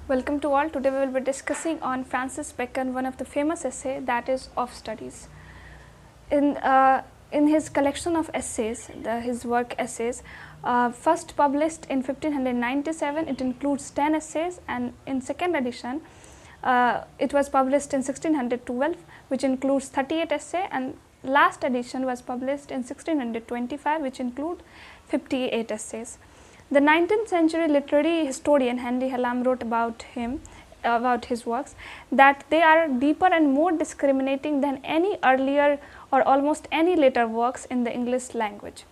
Welcome to all. Today we will be discussing on Francis Bacon, one of the famous essay, that is Of Studies. In his collection of essays, his work essays, first published in 1597, it includes 10 essays, and in second edition it was published in 1612, which includes 38 essays, and last edition was published in 1625, which include 58 essays. The 19th century literary historian Henry Hallam wrote about his works, that they are deeper and more discriminating than any earlier or almost any later works in the English language.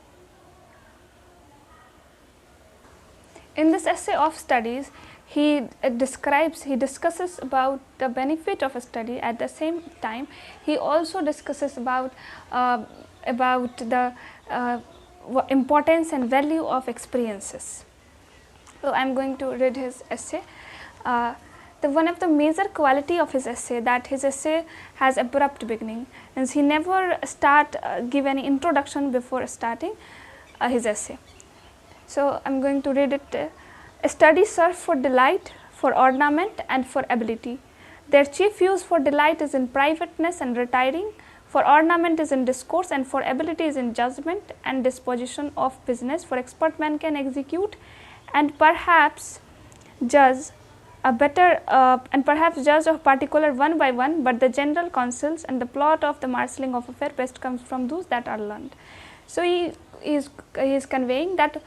In this essay Of Studies, he discusses about the benefit of a study. At the same time, he also discusses about the importance and value of experiences. So, I am going to read his essay. One of the major quality of his essay, that his essay has abrupt beginning, and he never give any introduction before starting his essay. So, I am going to read it. Studies serve for delight, for ornament and for ability. Their chief use for delight is in privateness and retiring, for ornament is in discourse, and for ability is in judgment and disposition of business. For expert men can execute and perhaps judge of particular one by one, but the general counsels and the plot of the marshalling of affair best comes from those that are learned. So, he is conveying that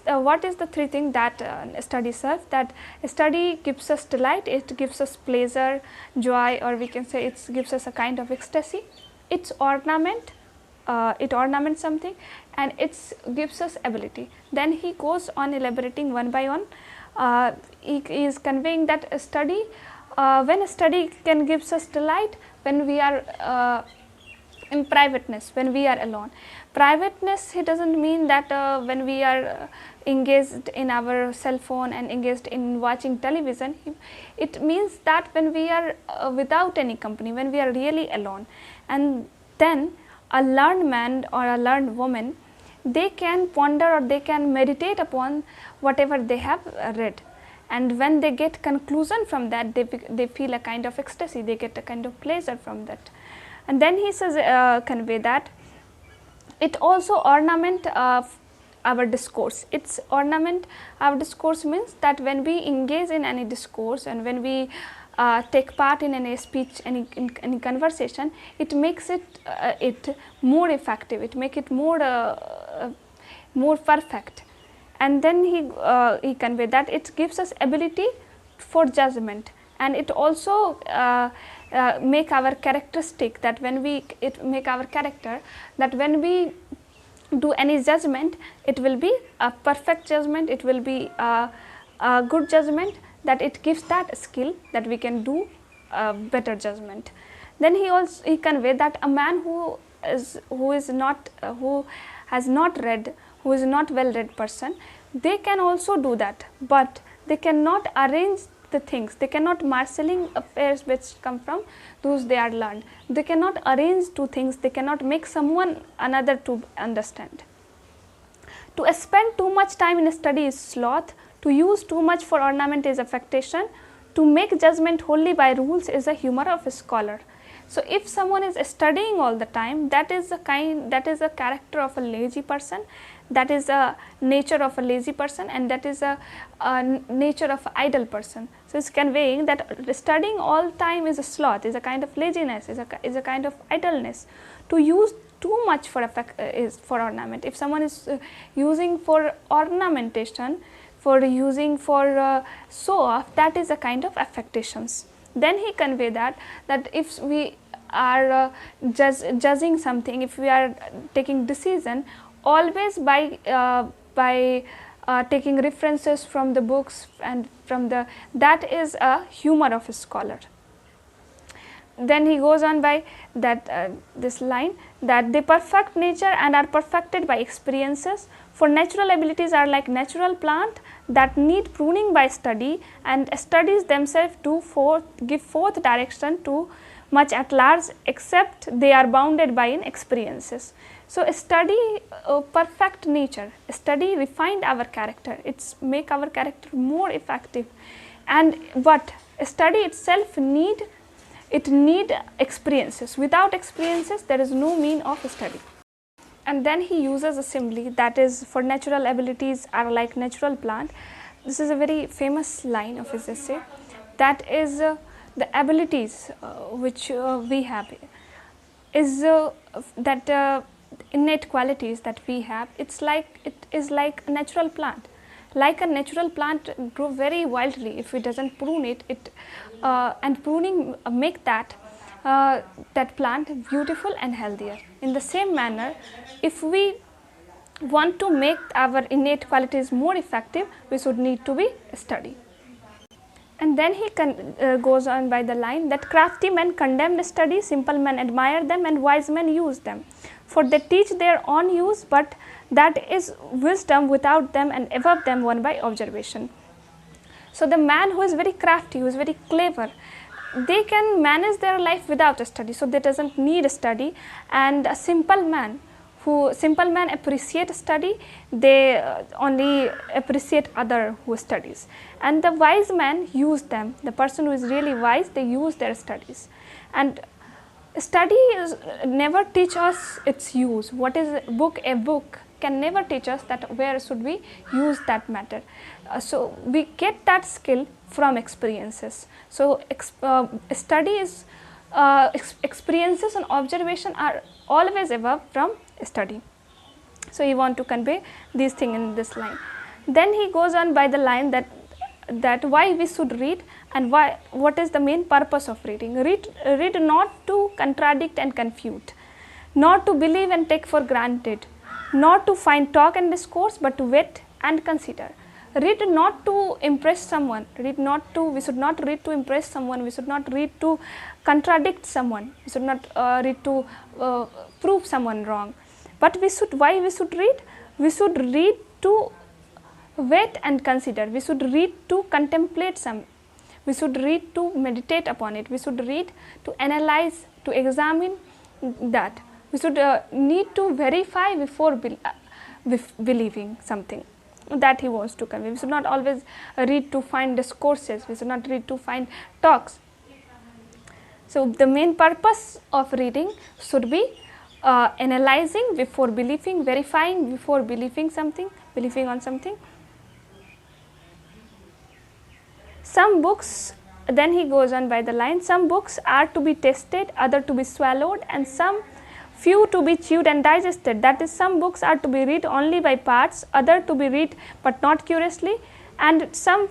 what is the three things that study serve? That study gives us delight, it gives us pleasure, joy, or we can say it gives us a kind of ecstasy. It's ornament, it ornaments something, and it gives us ability. Then he goes on elaborating one by one. He is conveying that a study, when a study can gives us delight, when we are in privateness, when we are alone. Privateness, he does not mean that when we are engaged in our cell phone and engaged in watching television. It means that when we are without any company, when we are really alone, and then a learned man or a learned woman, they can ponder or they can meditate upon whatever they have read, and when they get conclusion from that, they feel a kind of ecstasy, they get a kind of pleasure from that. And then he says convey that it also ornament our discourse. It's ornament our discourse means that when we engage in any discourse and when we take part in any speech, any conversation, it makes it more effective, it make it more perfect. And then he convey that it gives us ability for judgment, and it also make our characteristic, that when make our character, that when we do any judgment, it will be a perfect judgment, it will be a good judgment, that it gives that skill that we can do better judgment. Then he convey that a man who has not read, who is not well read person, they can also do that, but they cannot arrange the things, they cannot marshalling affairs which come from those they are learned. They cannot arrange two things, they cannot make someone another to understand. To spend too much time in study is sloth, to use too much for ornament is affectation, to make judgment wholly by rules is a humor of a scholar. So, if someone is studying all the time, that is a character of a lazy person, that is a nature of a lazy person, and that is a nature of an idle person. So, it is conveying that studying all time is a sloth, is a kind of laziness, is a kind of idleness. To use too much for is for ornament. If someone is using for ornamentation, for using for show off, that is a kind of affectations. Then he convey that if we are judging something, if we are taking decision, always by taking references from the books and from that is a humor of a scholar. Then he goes on by that this line, that they perfect nature and are perfected by experiences, for natural abilities are like natural plant that need pruning by study, and studies themselves give forth direction to much at large, except they are bounded by in experiences. So, study perfect nature, study refined our character, it's make our character more effective, but study itself need experiences. Without experiences there is no mean of study. And then he uses a simile, that is, for natural abilities are like natural plant. This is a very famous line of his essay, that is the abilities which we have is that innate qualities that we have, it is like a natural plant. Like a natural plant grow very wildly if it doesn't prune it, and pruning make that plant beautiful and healthier. In the same manner, if we want to make our innate qualities more effective, we should need to be study. And then he goes on by the line that crafty men condemn study, simple men admire them, and wise men use them. For they teach their own use, but that is wisdom without them, and above them won by observation. So the man who is very crafty, who is very clever, they can manage their life without a study, so they doesn't need a study. And a simple man appreciate study, they only appreciate other who studies. And the wise man use them, the person who is really wise, they use their studies. And study is never teach us its use. What is a book can never teach us that where should we use that matter. So we get that skill from experiences. So study is experiences and observation are always above from study. So he want to convey these things in this line. Then he goes on by the line that why we should read, and what is the main purpose of reading. Read not to contradict and confute, not to believe and take for granted, not to find talk and discourse, but to wait and consider. Read not to impress someone, we should not read to impress someone, we should not read to contradict someone, we should not read to prove someone wrong. But why we should read? We should read to wait and consider, we should read to contemplate we should read to meditate upon it, we should read to analyze, to examine that. We should need to verify before believing something. That he wants to convey. We should not always read to find discourses, we should not read to find talks. So the main purpose of reading should be analyzing before believing, verifying before believing on something. Some books, then he goes on by the line, some books are to be tasted, other to be swallowed, and some few to be chewed and digested. That is, some books are to be read only by parts, other to be read but not curiously, and some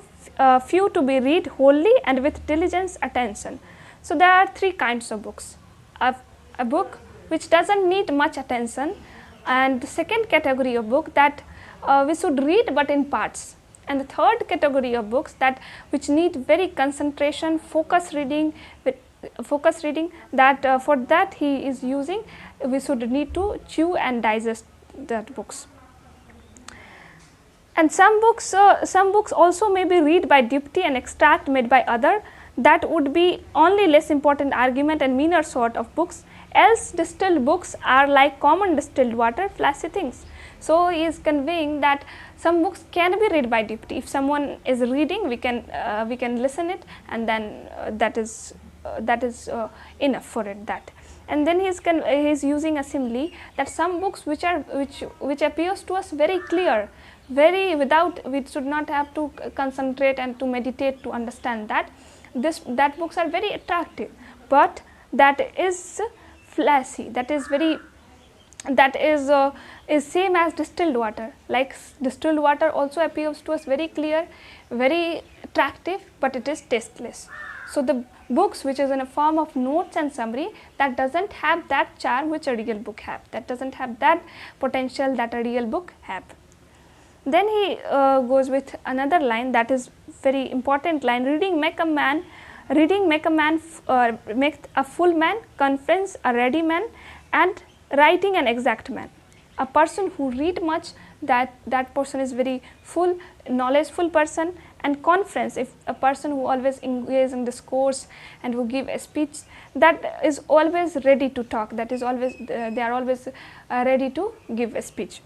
few to be read wholly and with diligence attention. So there are three kinds of books. A book which doesn't need much attention, and the second category of book that we should read but in parts, and the third category of books that which need very concentration, focus reading, that for that he is using, we should need to chew and digest that books. And some books also may be read by deputy and extract made by other, that would be only less important argument and meaner sort of books, else distilled books are like common distilled water, flashy things. So he is conveying that some books can be read by deputy. If someone is reading, we can listen it, and then that is enough for it. That, and then he is using a simile that some books which appears to us very clear, we should not have to concentrate and to meditate to understand that books are very attractive, but that is flashy, that is same as distilled water. Like distilled water also appears to us very clear, very attractive, but it is tasteless. So the books which is in a form of notes and summary, that doesn't have that charm which a real book have, that doesn't have that potential that a real book have. Then he goes with another line that is very important line: reading make a full man, conference a ready man, and writing an exact man. A person who read much, that person is very full, knowledgeful person. And conference, if a person who always engages in discourse and who give a speech, that is always ready to talk, that is always they are always ready to give a speech.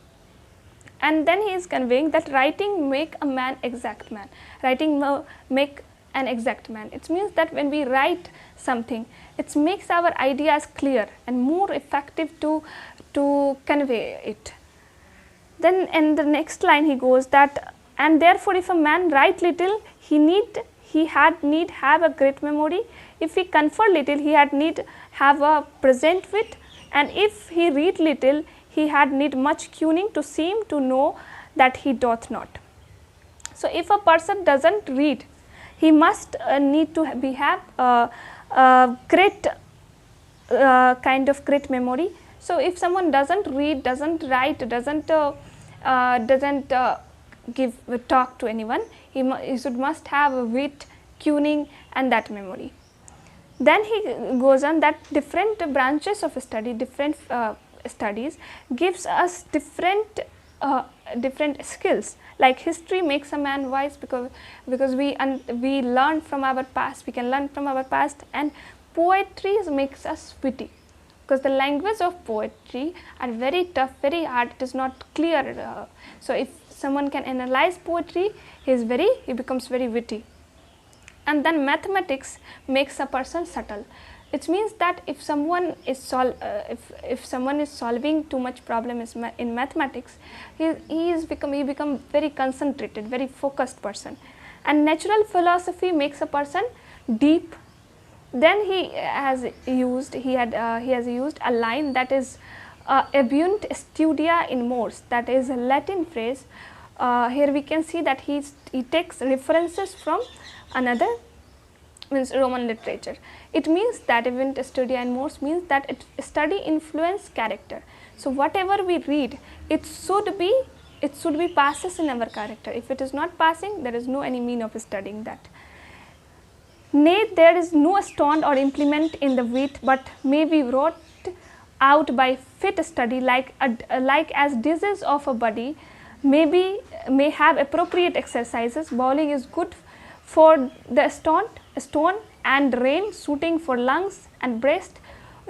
And then he is conveying that writing make a man exact man, writing make an exact man. It means that when we write something, it makes our ideas clear and more effective to convey it. Then in the next line he goes that, and therefore if a man write little, he had need have a great memory. If he confer little, he had need have a present wit, and if he read little, he had need much cunning to seem to know that he doth not. So if a person doesn't read, he must need to have great kind of great memory. So if someone doesn't read, doesn't write, doesn't give talk to anyone, he must have a wit, cunning, and that memory. Then he goes on that different branches of study, different studies gives us different skills. Like history makes a man wise because we learn from our past, we can learn from our past, and poetry makes us witty, because the language of poetry are very tough, very hard, it is not clear. So if someone can analyze poetry, he becomes very witty. And then mathematics makes a person subtle. It means that if someone is solving too much problem in mathematics, he become very concentrated, very focused person. And natural philosophy makes a person deep. Then he has used a line that is abunt studia in mores, that is a Latin phrase. Here we can see that he takes references from another, means Roman literature. It means that abunt studia in mores means that study influence character. So whatever we read, it should be passes in our character. If it is not passing, there is no any mean of studying that. Nay, there is no stone or implement in the wit, but may be wrought out by fit study, like as disease of a body may have appropriate exercises. Bowling is good for the stone, and rain suiting for lungs and breast,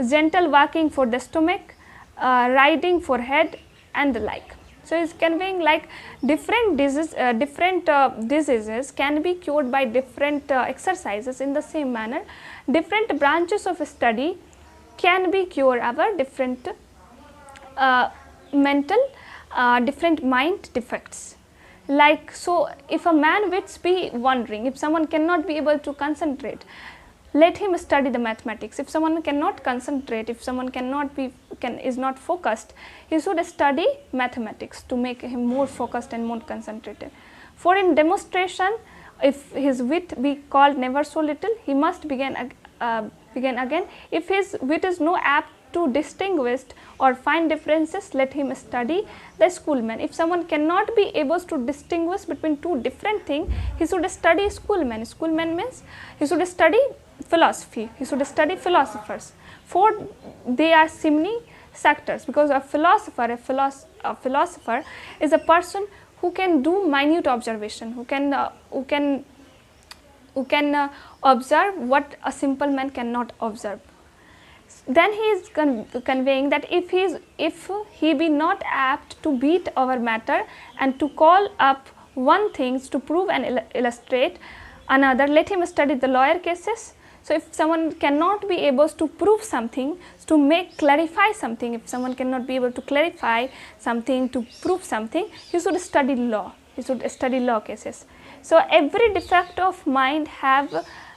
gentle walking for the stomach, riding for head, and the like. So he is conveying like different diseases can be cured by different exercises. In the same manner, different branches of study can be cured our different different mind defects. Like, so if a man wits be wandering, if someone cannot be able to concentrate, let him study the mathematics. If someone cannot concentrate, if someone is not focused, he should study mathematics to make him more focused and more concentrated. For in demonstration, if his wit be called never so little, he must begin again. If his wit is no apt to distinguish or find differences, let him study the schoolman. If someone cannot be able to distinguish between two different things, he should study schoolman. Schoolman means he should study philosophy, he should study philosophers, for they are simni sectors, because a philosopher is a person who can do minute observation, who can observe what a simple man cannot observe. Then he is conveying that if he be not apt to beat our matter and to call up one things to prove and illustrate another, let him study the lawyer cases. So if someone cannot be able to prove something, to clarify something, if someone cannot be able to clarify something, to prove something, he should study law, he should study law cases. So every defect of mind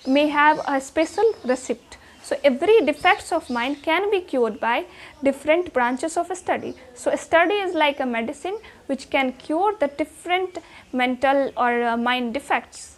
may have a special receipt. So every defects of mind can be cured by different branches of study. So study is like a medicine which can cure the different mental or mind defects.